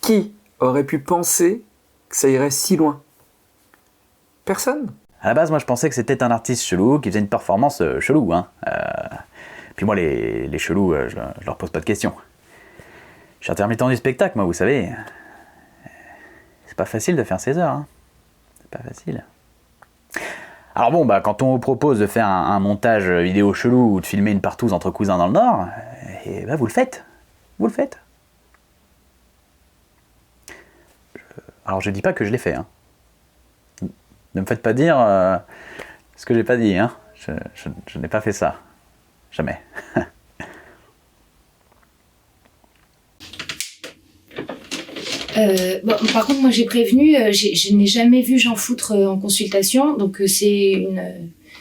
Qui aurait pu penser que ça irait si loin? Personne. À la base, moi, je pensais que c'était un artiste chelou qui faisait une performance chelou. Hein. Puis moi, les chelous, je leur pose pas de questions. Je suis intermittent du spectacle, moi, vous savez. C'est pas facile de faire 16 heures. Hein. C'est pas facile. Alors bon, quand on vous propose de faire un montage vidéo chelou ou de filmer une partouze entre cousins dans le Nord, vous le faites. Vous le faites. Alors je dis pas que je l'ai fait. Hein. Ne me faites pas dire ce que j'ai pas dit. Hein. Je n'ai pas fait ça. Jamais. Par contre, moi j'ai prévenu, je n'ai jamais vu Jean Foutre en consultation, donc c'est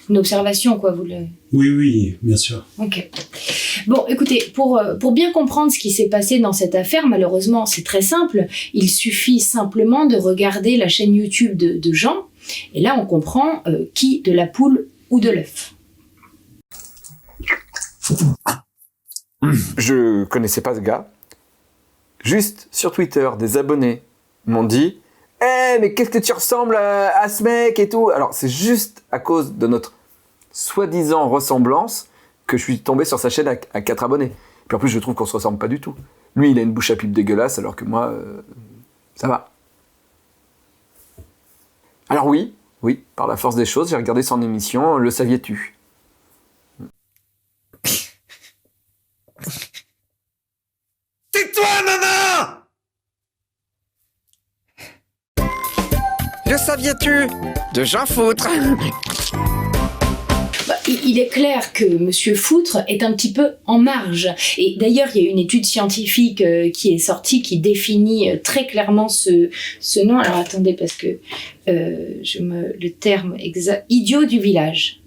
une observation, quoi. Vous le... Oui, bien sûr. Ok. Bon, écoutez, pour bien comprendre ce qui s'est passé dans cette affaire, malheureusement, c'est très simple. Il suffit simplement de regarder la chaîne YouTube de Jean, et là on comprend qui de la poule ou de l'œuf. Je connaissais pas ce gars. Juste sur Twitter, des abonnés m'ont dit « mais qu'est-ce que tu ressembles à ce mec et tout ?» Alors, c'est juste à cause de notre soi-disant ressemblance que je suis tombé sur sa chaîne à 4 abonnés. Puis en plus, je trouve qu'on se ressemble pas du tout. Lui, il a une bouche à pipe dégueulasse, alors que moi, ça va. Alors oui, par la force des choses, j'ai regardé son émission « Le saviez-tu » Tais-toi, maman! Le saviez-tu? De Jean Foutre. Il est clair que Monsieur Foutre est un petit peu en marge. Et d'ailleurs, il y a une étude scientifique qui est sortie qui définit très clairement ce nom. Alors attendez, parce que le terme exact... Idiot du village.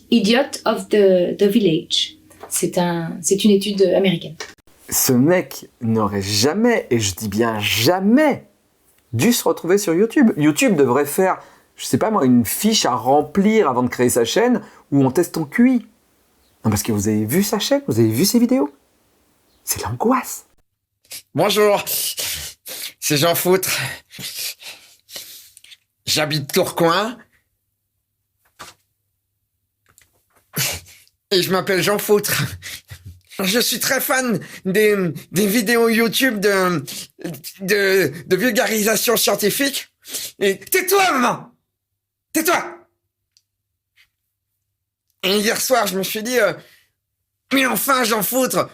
Idiot of the village. C'est une étude américaine. Ce mec n'aurait jamais, et je dis bien jamais, dû se retrouver sur YouTube. YouTube devrait faire, je sais pas moi, une fiche à remplir avant de créer sa chaîne où on teste ton QI. Non, parce que vous avez vu sa chaîne, vous avez vu ses vidéos. C'est l'angoisse. Bonjour, c'est Jean Foutre. J'habite Tourcoing. Et je m'appelle Jean Foutre. Je suis très fan des vidéos YouTube de vulgarisation scientifique. Et tais-toi, maman! Tais-toi! Et hier soir, je me suis dit, mais enfin, Jean Foutre!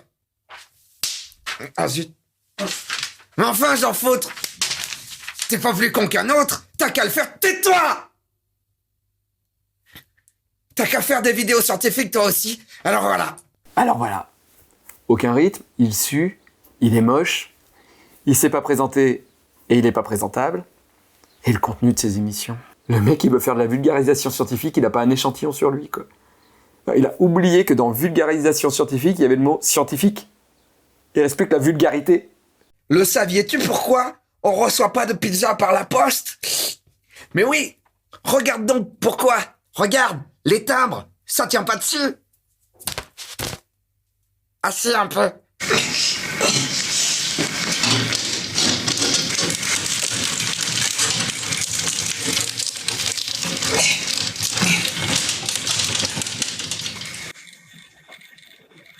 Ah zut! Mais enfin, Jean Foutre! T'es pas plus con qu'un autre! T'as qu'à le faire, tais-toi! T'as qu'à faire des vidéos scientifiques, toi aussi! Alors voilà. Aucun rythme, il sue, il est moche, il sait pas présenter et il est pas présentable. Et le contenu de ses émissions. Le mec, il veut faire de la vulgarisation scientifique, il a pas un échantillon sur lui, quoi. Il a oublié que dans vulgarisation scientifique, il y avait le mot scientifique. Il respecte la vulgarité. Le saviez-tu pourquoi on reçoit pas de pizza par la poste? Mais oui, regarde donc pourquoi. Regarde, les timbres, ça tient pas dessus. Assis un peu.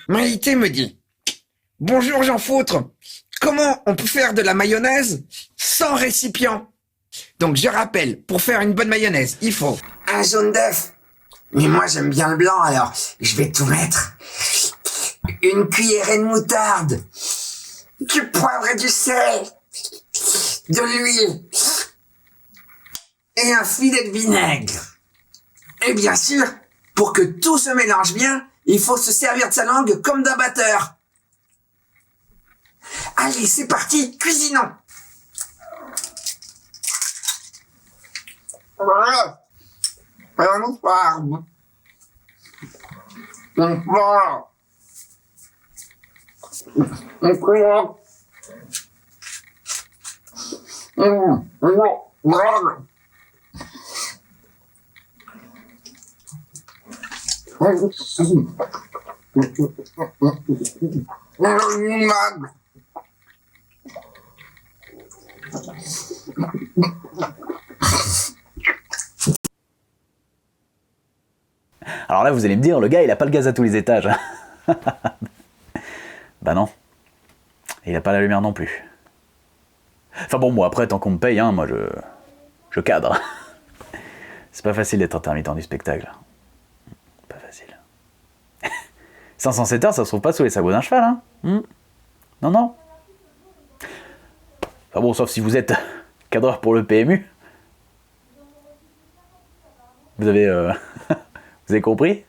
Maïté me dit: bonjour Jean Foutre, comment on peut faire de la mayonnaise sans récipient? Donc je rappelle, pour faire une bonne mayonnaise, il faut un jaune d'œuf. Mais moi j'aime bien le blanc, alors je vais tout mettre. Une cuillerée de moutarde, du poivre et du sel, de l'huile et un filet de vinaigre. Et bien sûr, pour que tout se mélange bien, il faut se servir de sa langue comme d'un batteur. Allez, c'est parti, cuisinons. Voilà. Alors là, vous allez me dire, le gars, il a pas le gaz à tous les étages. Bah non. Et il a pas la lumière non plus. Enfin bon, moi, après, tant qu'on me paye, hein, moi, je cadre. C'est pas facile d'être intermittent du spectacle. Pas facile. 507 heures, ça se trouve pas sous les sabots d'un cheval, hein. Non, non. Enfin bon, sauf si vous êtes cadreur pour le PMU. Vous avez... Vous avez compris?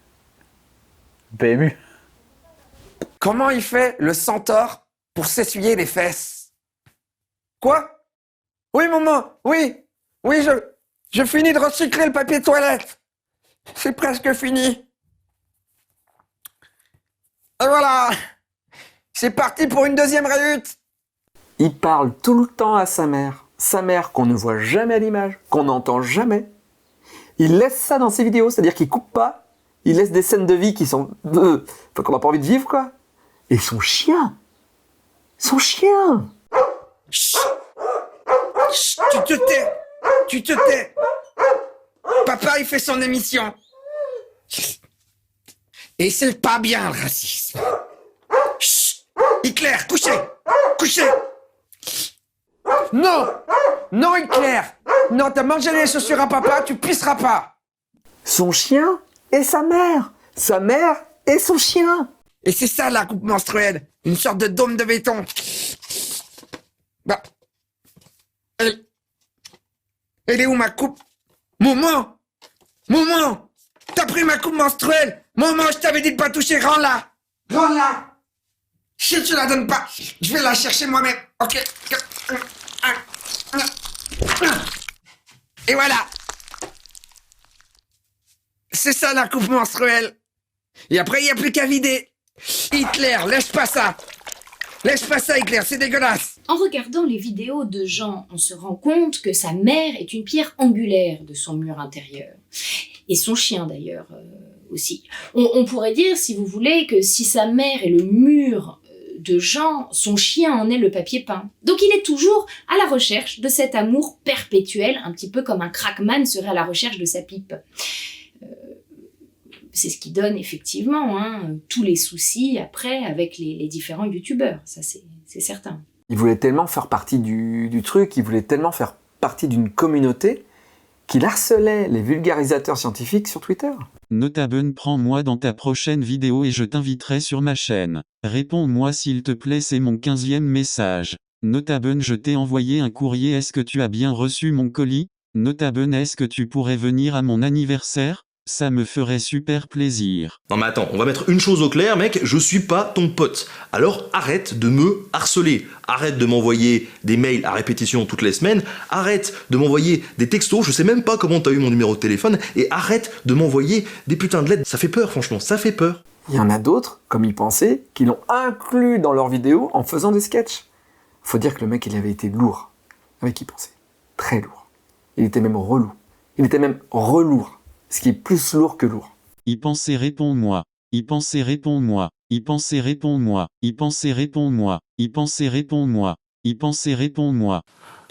PMU. Comment il fait le centaure pour s'essuyer les fesses? Quoi? Oui, maman, oui, je finis de recycler le papier toilette. C'est presque fini. Et voilà, c'est parti pour une deuxième réhute. Il parle tout le temps à sa mère qu'on ne voit jamais à l'image, qu'on n'entend jamais. Il laisse ça dans ses vidéos, c'est-à-dire qu'il coupe pas, il laisse des scènes de vie qui sont... qu'on n'a pas envie de vivre, quoi. Et son chien. Chut. Chut, tu te tais. Papa, il fait son émission. Et c'est pas bien, le racisme. Chut. Hitler, couchez. Non, Hitler. Non, t'as mangé les chaussures à papa, tu pisseras pas. Son chien et sa mère et son chien. Et c'est ça, la coupe menstruelle. Une sorte de dôme de béton. Bah. Elle est où ma coupe? Maman! T'as pris ma coupe menstruelle! Maman, je t'avais dit de pas toucher, rends-la! Si tu la donnes pas, je vais la chercher moi-même. Ok. Et voilà. C'est ça la coupe menstruelle. Et après, il n'y a plus qu'à vider. Hitler, lâche pas ça, Hitler, c'est dégueulasse. En regardant les vidéos de Jean, on se rend compte que sa mère est une pierre angulaire de son mur intérieur. Et son chien d'ailleurs aussi. On pourrait dire, si vous voulez, que si sa mère est le mur de Jean, son chien en est le papier peint. Donc il est toujours à la recherche de cet amour perpétuel, un petit peu comme un crackman serait à la recherche de sa pipe. C'est ce qui donne effectivement tous les soucis après avec les différents youtubeurs, ça c'est certain. Il voulait tellement faire partie du truc, il voulait tellement faire partie d'une communauté qu'il harcelait les vulgarisateurs scientifiques sur Twitter. Notabene, prends-moi dans ta prochaine vidéo et je t'inviterai sur ma chaîne. Réponds-moi s'il te plaît, c'est mon 15e message. Notabene, je t'ai envoyé un courrier, est-ce que tu as bien reçu mon colis? Notabene, est-ce que tu pourrais venir à mon anniversaire? Ça me ferait super plaisir. Non mais attends, on va mettre une chose au clair, mec, je suis pas ton pote. Alors arrête de me harceler. Arrête de m'envoyer des mails à répétition toutes les semaines. Arrête de m'envoyer des textos, je sais même pas comment t'as eu mon numéro de téléphone. Et arrête de m'envoyer des putains de lettres. Ça fait peur, franchement, ça fait peur. Il y en a d'autres, comme il pensait, qui l'ont inclus dans leurs vidéos en faisant des sketchs. Faut dire que le mec, il avait été lourd avec qui il pensait. Très lourd. Il était même relou. Il était même relourd. Ce qui est plus lourd que lourd. Y penser, réponds-moi. Y penser, réponds-moi. Y penser, réponds-moi. Y penser, réponds-moi. Y penser, réponds-moi. Y penser, réponds-moi.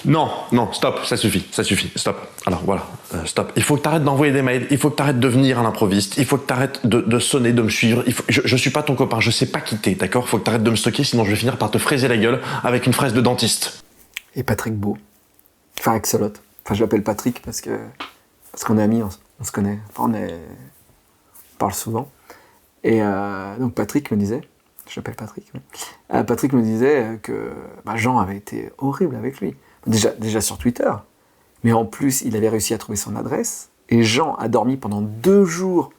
Non, stop, ça suffit, stop. Alors voilà, stop. Il faut que t'arrêtes d'envoyer des mails, il faut que t'arrêtes de venir à l'improviste, il faut que t'arrêtes de sonner, de me suivre. Je suis pas ton copain, je sais pas qui t'es, d'accord? Faut que t'arrêtes de me stocker, sinon je vais finir par te fraiser la gueule avec une fraise de dentiste. Et Patrick Beau. Enfin, Axolot. Enfin, je l'appelle Patrick parce qu'on est amis, on se connaît, enfin, on parle souvent. Et donc Patrick me disait, je l'appelle Patrick, ouais. Patrick me disait que Jean avait été horrible avec lui. Déjà sur Twitter, mais en plus il avait réussi à trouver son adresse, et Jean a dormi pendant 2 jours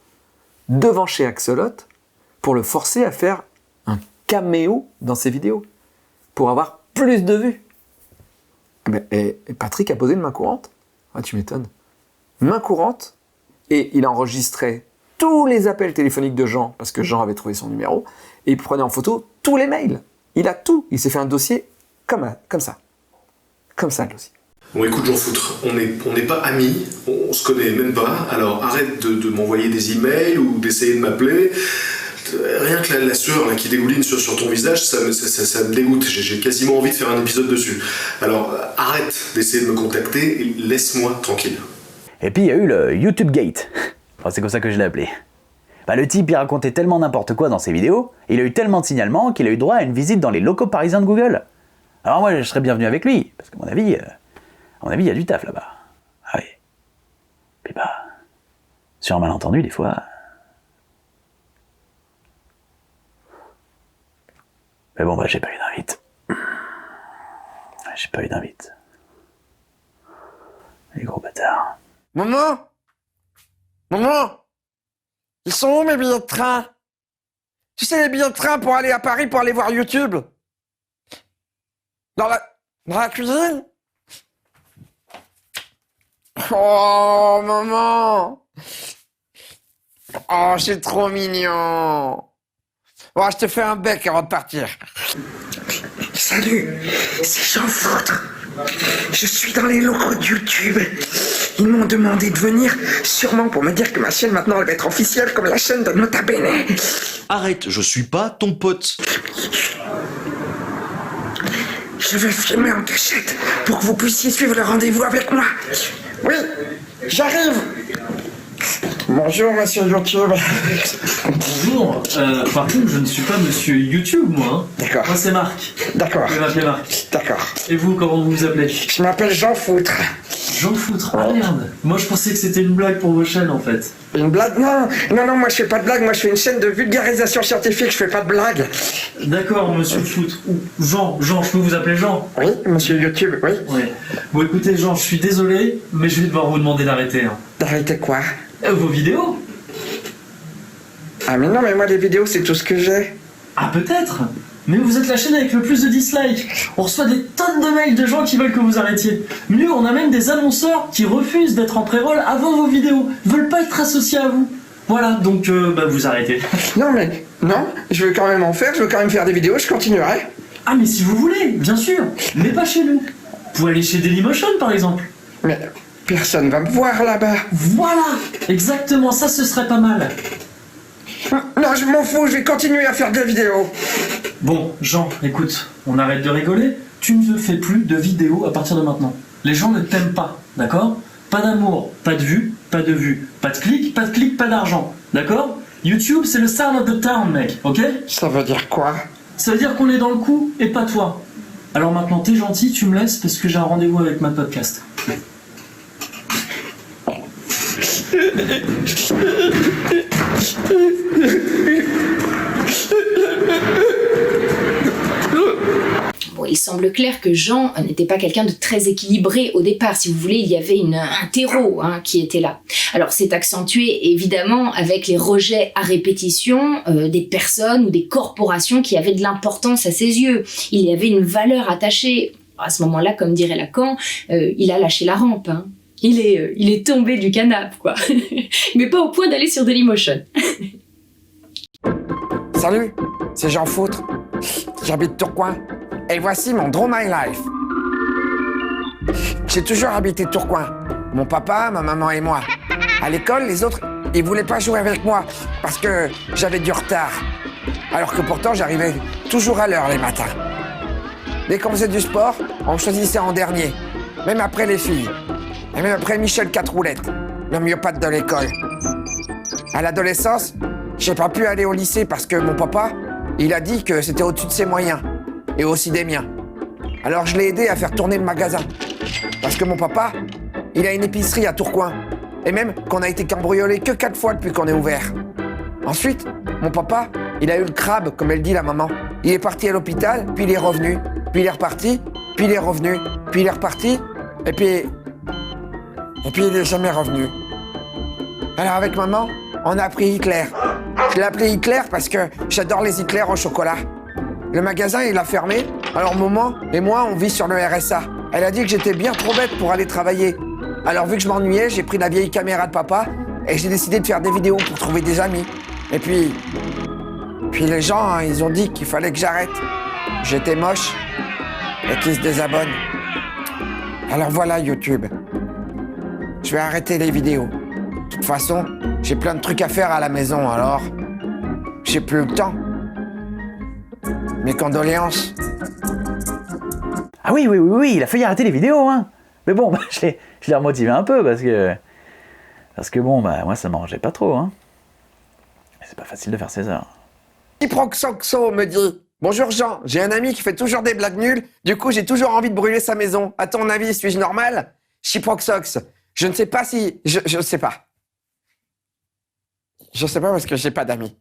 devant chez Axolot pour le forcer à faire un caméo dans ses vidéos, pour avoir plus de vues. Et Patrick a posé une main courante. Ah, tu m'étonnes. Main courante, et il enregistrait tous les appels téléphoniques de Jean, parce que Jean avait trouvé son numéro, et il prenait en photo tous les mails. Il a tout. Il s'est fait un dossier comme ça. Comme ça, le dossier. Bon, écoute, Jean Foutre, on n'est pas amis, on se connaît même pas, alors arrête de m'envoyer des emails ou d'essayer de m'appeler. Rien que la sueur là, qui dégouline sur ton visage, ça me dégoûte. J'ai quasiment envie de faire un épisode dessus. Alors arrête d'essayer de me contacter et laisse-moi tranquille. Et puis il y a eu le YouTube Gate. Enfin, c'est comme ça que je l'ai appelé. Bah, le type il racontait tellement n'importe quoi dans ses vidéos, il a eu tellement de signalements qu'il a eu droit à une visite dans les locaux parisiens de Google. Alors moi je serais bienvenu avec lui, parce qu'à mon avis, il y a du taf là-bas. Ah oui. Puis bah, sur un malentendu des fois. Mais bon bah j'ai pas eu d'invite. J'ai pas eu d'invite. Les gros bâtards. Maman, ils sont où mes billets de train? Tu sais, les billets de train pour aller à Paris pour aller voir YouTube? Dans la cuisine? Oh, maman! Oh, c'est trop mignon! Bon, je te fais un bec avant de partir. Salut, c'est Jean Foutre. Je suis dans les locaux de YouTube. Ils m'ont demandé de venir, sûrement pour me dire que ma chaîne maintenant elle va être officielle comme la chaîne de Nota Bene. Arrête, je suis pas ton pote. Je vais filmer en cachette pour que vous puissiez suivre le rendez-vous avec moi. Oui, j'arrive. Bonjour, monsieur YouTube. Bonjour, par contre, je ne suis pas monsieur YouTube, moi. Hein. D'accord. Moi, c'est Marc. D'accord. Vous m'appelez Marc. D'accord. Et vous, comment vous vous appelez? Je m'appelle Jean Foutre. Jean Foutre. Ah merde. Moi, je pensais que c'était une blague pour vos chaînes, en fait. Une blague? Non, moi je fais pas de blague. Moi je fais une chaîne de vulgarisation scientifique, je fais pas de blague. D'accord, monsieur Foutre. Ou Jean, je peux vous appeler Jean? Oui, monsieur YouTube, oui. Ouais. Bon, écoutez, Jean, je suis désolé, mais je vais devoir vous demander d'arrêter. Hein. D'arrêter quoi? Vos vidéos? Ah mais non, mais moi les vidéos c'est tout ce que j'ai. Ah peut-être. Mais vous êtes la chaîne avec le plus de dislikes. On reçoit des tonnes de mails de gens qui veulent que vous arrêtiez. Mieux, on a même des annonceurs qui refusent d'être en pré-roll avant vos vidéos. Veulent pas être associés à vous. Voilà, donc vous arrêtez. Non, je veux quand même en faire, je veux quand même faire des vidéos, je continuerai. Ah mais si vous voulez, bien sûr. Mais pas chez nous. Vous pouvez aller chez Dailymotion par exemple. Mais personne va me voir là-bas. Voilà, exactement, ça ce serait pas mal. Non, je m'en fous, je vais continuer à faire des vidéos. Bon, Jean, écoute, on arrête de rigoler. Tu ne fais plus de vidéos à partir de maintenant. Les gens ne t'aiment pas, d'accord? Pas d'amour, pas de vues, pas de clics, pas d'argent, d'accord? YouTube, c'est le sound of the town, mec, ok? Ça veut dire quoi? Ça veut dire qu'on est dans le coup et pas toi. Alors maintenant, t'es gentil, tu me laisses parce que j'ai un rendez-vous avec ma podcast. Bon, il semble clair que Jean n'était pas quelqu'un de très équilibré au départ. Si vous voulez, il y avait un terreau qui était là. Alors, c'est accentué évidemment avec les rejets à répétition des personnes ou des corporations qui avaient de l'importance à ses yeux. Il y avait une valeur attachée. À ce moment-là, comme dirait Lacan, il a lâché la rampe. Hein. Il est tombé du canapé, quoi. Mais pas au point d'aller sur Dailymotion. Salut, c'est Jean Foutre. J'habite Tourcoing. Et voici mon Draw My Life. J'ai toujours habité Tourcoing. Mon papa, ma maman et moi. À l'école, les autres, ils voulaient pas jouer avec moi parce que j'avais du retard. Alors que pourtant, j'arrivais toujours à l'heure les matins. Dès qu'on faisait du sport, on me choisissait en dernier. Même après les filles. Et même après Michel Quatre-Roulettes, le myopathe de l'école. À l'adolescence, j'ai pas pu aller au lycée parce que mon papa, il a dit que c'était au-dessus de ses moyens. Et aussi des miens. Alors je l'ai aidé à faire tourner le magasin. Parce que mon papa, il a une épicerie à Tourcoing. Et même qu'on a été cambriolé que 4 fois depuis qu'on est ouvert. Ensuite, mon papa, il a eu le crabe, comme elle dit la maman. Il est parti à l'hôpital, puis il est revenu. Puis il est reparti, puis il est revenu. Puis il est reparti, et puis il est jamais revenu. Alors avec maman, on a appris Hitler. Je l'ai appelé Hitler parce que j'adore les Hitler au chocolat. Le magasin, il a fermé, alors maman et moi, on vit sur le RSA. Elle a dit que j'étais bien trop bête pour aller travailler. Alors vu que je m'ennuyais, j'ai pris la vieille caméra de papa et j'ai décidé de faire des vidéos pour trouver des amis. Et puis les gens, ils ont dit qu'il fallait que j'arrête. J'étais moche et qu'ils se désabonnent. Alors voilà YouTube. Je vais arrêter les vidéos. De toute façon, j'ai plein de trucs à faire à la maison, alors J'ai plus le temps. Mes condoléances. Ah oui, il a failli arrêter les vidéos, hein. Mais bon, bah, je l'ai remotivé un peu parce que bon, bah moi ça m'arrangeait pas trop, hein. C'est pas facile de faire ses heures. Ciproxoxo me dit « Bonjour Jean, j'ai un ami qui fait toujours des blagues nulles, du coup j'ai toujours envie de brûler sa maison. À ton avis, suis-je normal ?» Ciproxox, je ne sais pas si... Je sais pas. Je sais pas parce que j'ai pas d'amis.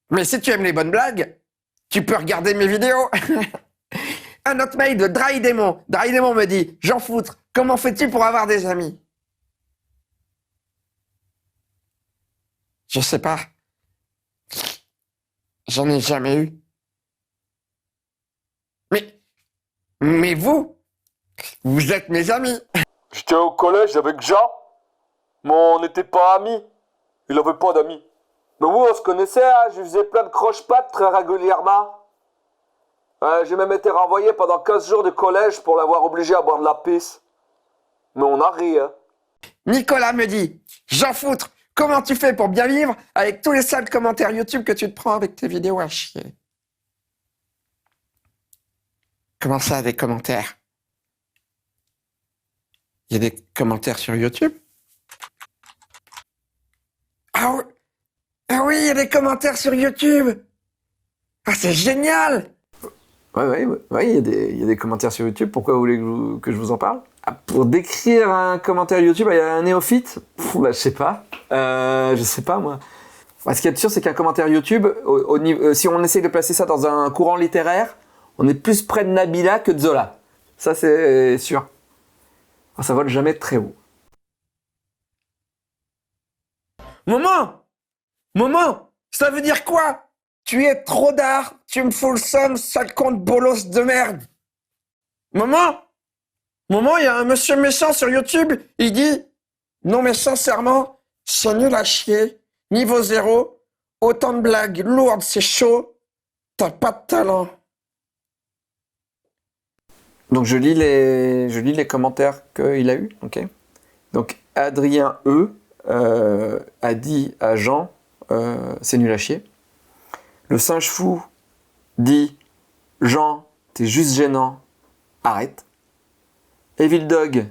Mais si tu aimes les bonnes blagues, tu peux regarder mes vidéos. Un autre mail de Draidémon. Draidémon me dit « J'en foutre, comment fais-tu pour avoir des amis ?» Je sais pas. J'en ai jamais eu. Mais vous êtes mes amis. J'étais au collège avec Jean, mais on n'était pas amis. Il avait pas d'amis. Mais oui, on se connaissait, hein. Je lui faisais plein de croche-pattes très régulièrement. J'ai même été renvoyé pendant 15 jours de collège pour l'avoir obligé à boire de la pisse. Mais on a ri, hein. Nicolas me dit « J'en foutre, comment tu fais pour bien vivre avec tous les sales commentaires YouTube que tu te prends avec tes vidéos à chier ?» Comment ça, des commentaires? Il y a des commentaires sur YouTube? Ah oui, il y a des commentaires sur YouTube! Ah, c'est génial! Ouais, il y a des commentaires sur YouTube. Pourquoi vous voulez que je vous en parle? Pour décrire un commentaire YouTube, il y a un néophyte. Je sais pas. Je sais pas, moi. Ce qu'il y a de sûr, c'est qu'un commentaire YouTube, si on essaye de placer ça dans un courant littéraire, on est plus près de Nabila que de Zola. Ça, c'est sûr. Ça vole jamais très haut. Maman, ça veut dire quoi? Tu es trop d'art, tu me fous le somme, sale con de bolos de merde. Maman, il y a un monsieur méchant sur YouTube, il dit « Non mais sincèrement, c'est nul à chier, niveau 0, autant de blagues lourdes, c'est chaud, t'as pas de talent. » Donc je lis les commentaires qu'il a eu, ok. Donc Adrien E a dit à Jean c'est nul à chier. Le singe fou dit Jean, t'es juste gênant, arrête. Evil Dog,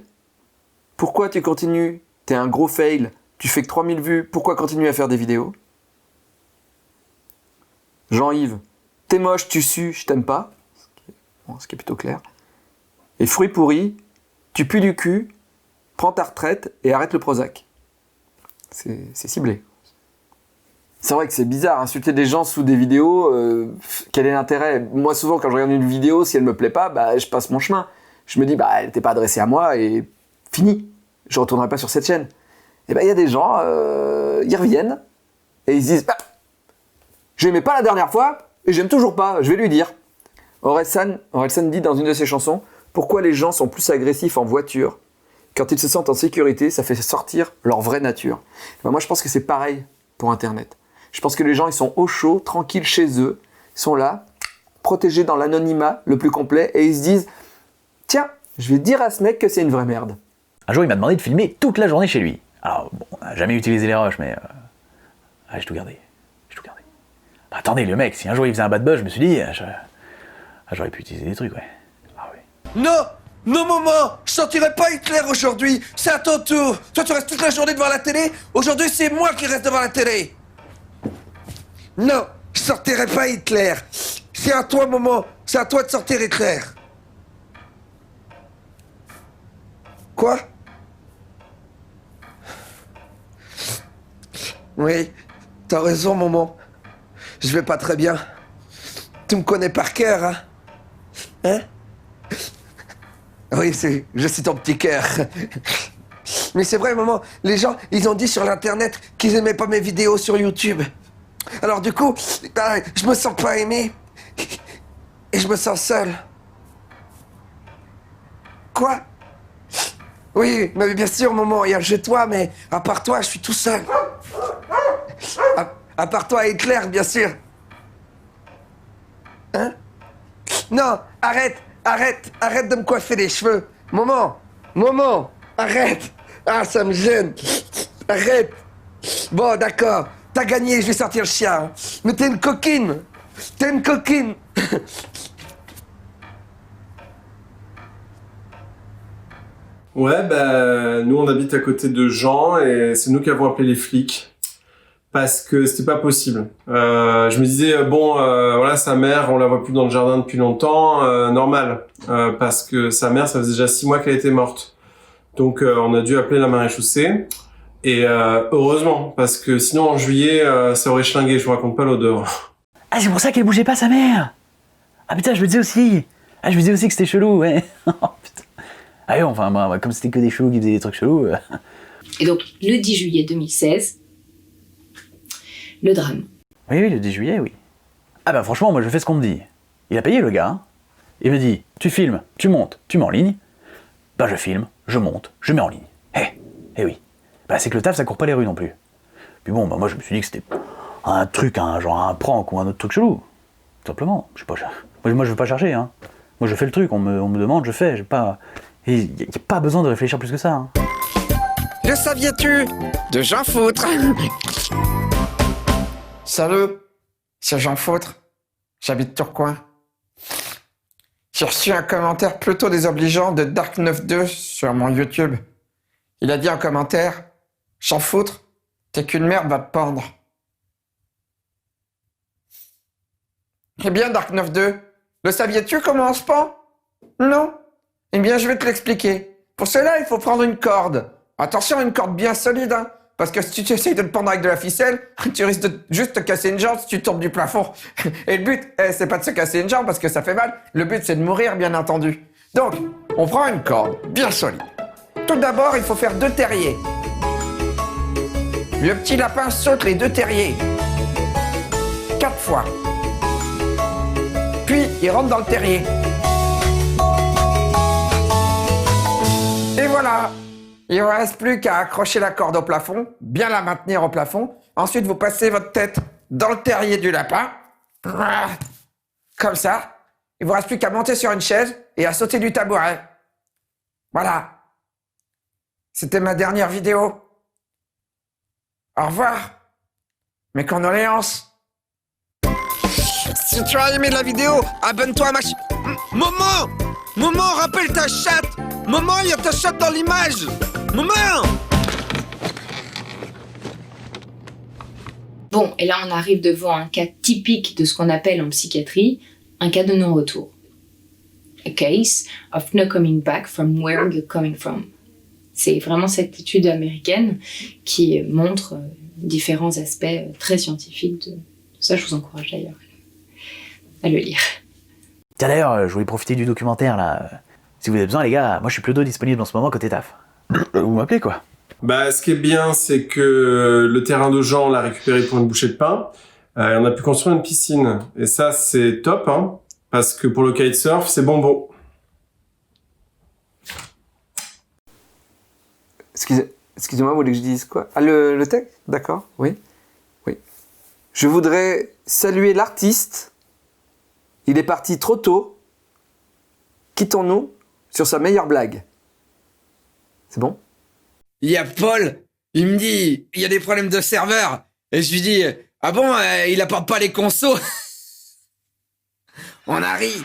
pourquoi tu continues? T'es un gros fail, tu fais que 3000 vues, pourquoi continuer à faire des vidéos? Jean-Yves, t'es moche, tu sues, je t'aime pas. Ce qui est plutôt clair. Et Fruit pourri, tu pues du cul, prends ta retraite et arrête le Prozac. C'est ciblé. C'est vrai que c'est bizarre, insulter des gens sous des vidéos, quel est l'intérêt? Moi souvent quand je regarde une vidéo, si elle me plaît pas, bah, je passe mon chemin. Je me dis, bah, elle n'était pas adressée à moi et fini. Je retournerai pas sur cette chaîne. Et bah, il y a des gens, ils reviennent et ils se disent, bah, j'aimais pas la dernière fois et j'aime toujours pas, je vais lui dire. Orelsan dit dans une de ses chansons, pourquoi les gens sont plus agressifs en voiture? Quand ils se sentent en sécurité, ça fait sortir leur vraie nature. Ben moi, je pense que c'est pareil pour Internet. Je pense que les gens, ils sont au chaud, tranquilles chez eux, ils sont là, protégés dans l'anonymat le plus complet, et ils se disent « Tiens, je vais dire à ce mec que c'est une vraie merde. » Un jour, il m'a demandé de filmer toute la journée chez lui. Alors, bon, on n'a jamais utilisé les rushs, mais... j'ai tout gardé. Bah, attendez, le mec, si un jour il faisait un bad buzz, je me suis dit... j'aurais pu utiliser des trucs, ouais. Ah ouais. Non, maman, je sortirai pas Hitler aujourd'hui, c'est à ton tour. Toi, tu restes toute la journée devant la télé, aujourd'hui, c'est moi qui reste devant la télé. Non, je sortirai pas Hitler. C'est à toi, maman, c'est à toi de sortir Hitler. Quoi? Oui, t'as raison, maman. Je vais pas très bien. Tu me connais par cœur, hein? Hein? Oui, je suis ton petit cœur. Mais c'est vrai, maman, les gens, ils ont dit sur l'internet qu'ils aimaient pas mes vidéos sur YouTube. Alors du coup, je me sens pas aimé. Et je me sens seul. Quoi? Oui, mais bien sûr, maman, il y a chez toi, mais à part toi, je suis tout seul. À part toi, Hitler, bien sûr. Hein? Non, arrête de me coiffer les cheveux. Maman, arrête. Ah, ça me gêne. Arrête. Bon, d'accord. T'as gagné, je vais sortir le chien. Mais t'es une coquine. T'es une coquine. Ouais, bah, nous on habite à côté de Jean et c'est nous qui avons appelé les flics parce que c'était pas possible. Je me disais voilà, sa mère, on la voit plus dans le jardin depuis longtemps, normal, parce que sa mère, ça faisait déjà 6 mois qu'elle était morte. Donc on a dû appeler la marée-chaussée et heureusement parce que sinon en juillet ça aurait schlingué. Je vous raconte pas l'odeur. Ah, c'est pour ça qu'elle bougeait pas, sa mère. Ah putain, je me disais aussi. Ah, je me disais aussi que c'était chelou, ouais. Oh, putain. Ah oui, enfin, moi, comme c'était que des chelous qui faisaient des trucs chelous... Et donc, le 10 juillet 2016, le drame. Oui, le 10 juillet, oui. Ah bah franchement, moi je fais ce qu'on me dit. Il a payé le gars, hein. Il me dit, tu filmes, tu montes, tu mets en ligne. Bah je filme, je monte, je mets en ligne. Eh oui. Bah c'est que le taf, ça court pas les rues non plus. Puis bon, bah moi je me suis dit que c'était un truc, genre un prank ou un autre truc chelou. Tout simplement. Je sais pas, moi je veux pas chercher, hein. Moi je fais le truc, on me demande, je fais, j'ai pas... Il n'y a pas besoin de réfléchir plus que ça. Hein. Le saviez-tu de Jean Foutre. Salut, c'est Jean Foutre. J'habite Tourcoing. J'ai reçu un commentaire plutôt désobligeant de Dark92 sur mon YouTube. Il a dit en commentaire « Jean Foutre, t'es qu'une merde, va te pendre. » Eh bien, Dark92, le saviez-tu comment on se pend? Non? Eh bien, je vais te l'expliquer. Pour cela, il faut prendre une corde. Attention, une corde bien solide, hein. Parce que si tu essayes de te pendre avec de la ficelle, tu risques de juste te casser une jambe si tu tombes du plafond. Et le but, c'est pas de se casser une jambe parce que ça fait mal. Le but, c'est de mourir, bien entendu. Donc, on prend une corde bien solide. Tout d'abord, il faut faire 2 terriers. Le petit lapin saute les 2 terriers. 4 fois. Puis, il rentre dans le terrier. Et voilà, il ne vous reste plus qu'à accrocher la corde au plafond, bien la maintenir au plafond. Ensuite, vous passez votre tête dans le terrier du lapin, comme ça. Il ne vous reste plus qu'à monter sur une chaise et à sauter du tabouret. Voilà. C'était ma dernière vidéo. Au revoir. Mes condoléances. Si tu as aimé la vidéo, abonne-toi à ma chaîne. Momo! Momo, rappelle ta chatte! Maman, il y a ta chatte dans l'image! Maman! Bon, et là on arrive devant un cas typique de ce qu'on appelle en psychiatrie un cas de non-retour. A case of no coming back from where you're coming from. C'est vraiment cette étude américaine qui montre différents aspects très scientifiques de ça. Je vous encourage d'ailleurs à le lire. Tiens d'ailleurs, je voulais profiter du documentaire là. Si vous avez besoin les gars, moi je suis plutôt disponible en ce moment côté taf. Vous m'appelez quoi? Bah, ce qui est bien, c'est que le terrain de Jean, on l'a récupéré pour une bouchée de pain. Et on a pu construire une piscine. Et ça, c'est top, hein. Parce que pour le kitesurf, c'est bonbon. Excusez-moi, vous voulez que je dise quoi? Ah, le texte? D'accord, oui. Oui. Je voudrais saluer l'artiste. Il est parti trop tôt. Quittons-nous sur sa meilleure blague. C'est bon? Il y a Paul, il me dit, il y a des problèmes de serveur. Et je lui dis, ah bon, il apporte pas les consos? On a ri.